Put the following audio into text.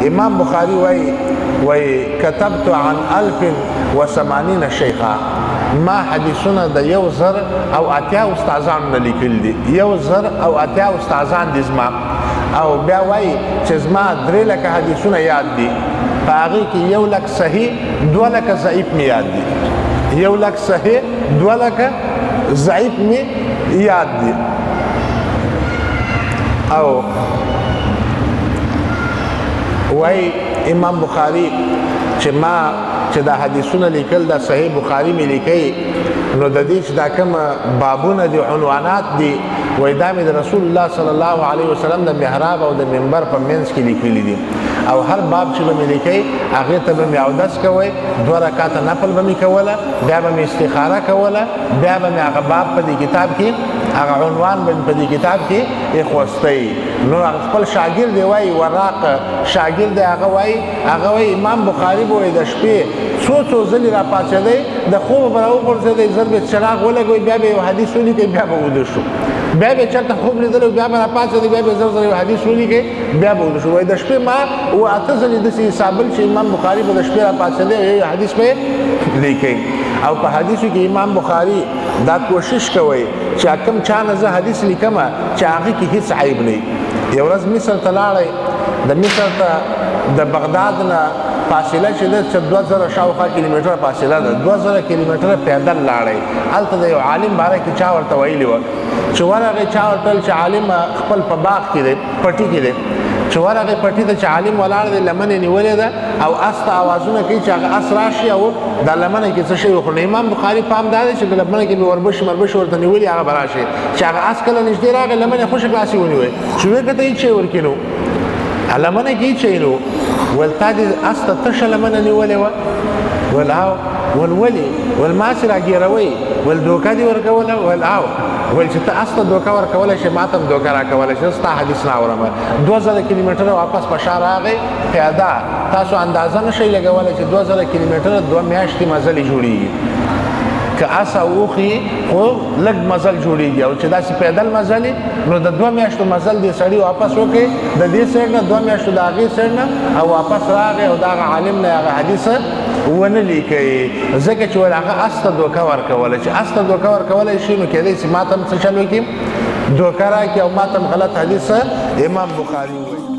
امام بخاری وای كتبت عن 1080 شیخا، ما حدیثونه د 1080 استادانو نه لیکل دي، 1080 استادان دي زما. او بیا وایي چې زما 3 لکه حدیثونه یاد دي، په هغې کې 1 لک صحیح 2 لکه ضعیف مې یاد دي، 1 لک صحیح 2 لکه ضعیف مې یاد دي. او وای امام بخاری چې ما چې دا حدیثونه لیکل دا صحیح بخاری مې لیکي، نو د دې چې دا کوم بابونه دي عنوانات دي وای دا مې د رسول الله صلی الله علیه وسلم د محراب او د منبر په منځ کې لیکلي دي. او هر باب چې به مې لیکي هغې ته به مې اودس کوئ، 2 رکعاته نفل به مې کوله، بیا به مې استخاره کوله، بیا به مې هغه باب په دې کتاب کې هغه عنوان به په دې کتاب کې ایښوستی. نو هغه خپل شاګرد دی وایي وراق شاګرد دی هغه وایي امام بخاري به وایي د شپې څو ځلې را پاڅېدی، د خوبه به راوغورځېدی، زر به چراغ ولګوي، بیا به یو حدیث ولیکئ، بیا به ویده شو، بیا به چېرته خوب لیدلی بیا به را پاڅېدی، بیا به زر یو حدیث ولیکئ، بیا به ویده شو. وایي د شپې ما 8 ځلې داسې حسابل چې امام بخاري به د شپې را پاڅېدی او یو حدیث به لیکئ. او په حدیثو کې امام بخاري دا کوشش کوي چې کوم چا نه زه حدیث لیکم چې هغې کې هېڅ عیب نه وي. یو ورځ مصر ته لاړی، د مصر ته د بغداد نه فاصله چې ده 2000 شاوخوا کیلومتره فاصله ده، 2000 کیلومتره پیدل لاړی. هلته د یو عالم باره کې چا ورته ویلي وه چې ورغی، چا ورته ویل چې عالم خپل په باغ کې دی، پټي کې دی، چې ورغی پټي ته چې عالم ولاړ دی، لمنې نیولې ده او اس ته اوازونه کوي چې هغه اس راشي او دا لمنه کې څه شی وخوري. امام بخاري پام دا دی چې د لمنه کې به وربشي ورته نیولي هغه به راشي، چې هغه اس کله نږدې راغی لمنې خوشې کلاسې ونیوی، چې ویې کته هېڅ شی ورکې نو لمنه کې هېڅ شی نو. ول تا دې اس ته تشه لمنه نیولې وه؟ ول او ول ولې؟ ول ما چې راګېروئ؟ ول دوکه دې ورکوله؟ ول او ول چې ته اس ته دوکه ورکولی شې ما ته هم دوکه راکولی شې، ستا حدیث نه اورم. 2000 کیلومتره واپس په شا راغی پیاده. تاسو اندازه نه شئ لګولی چې 2000 کیلومتره 2 میاشتې مزلې جوړېږي. که اس او اوښي خو لږ مزل جوړېږي، او چې داسې پیدل مزلې نو د 2 میاشتو مزل دې سړي واپس وکړي د دې سایډ نه، 2 میاشتو د هغې سایډ نه، او واپس راغی او د هغه عالم نه هغه حدیث ونه لیکئ، ځکه چې ول هغه اس ته دوکه ورکوله. چې اس ته دوکه ورکولی شي نو کېدی شي ما ته هم څه چل وکړي، دوکه راکړي او ما ته هم غلط حدیث امام بخاري ووایي.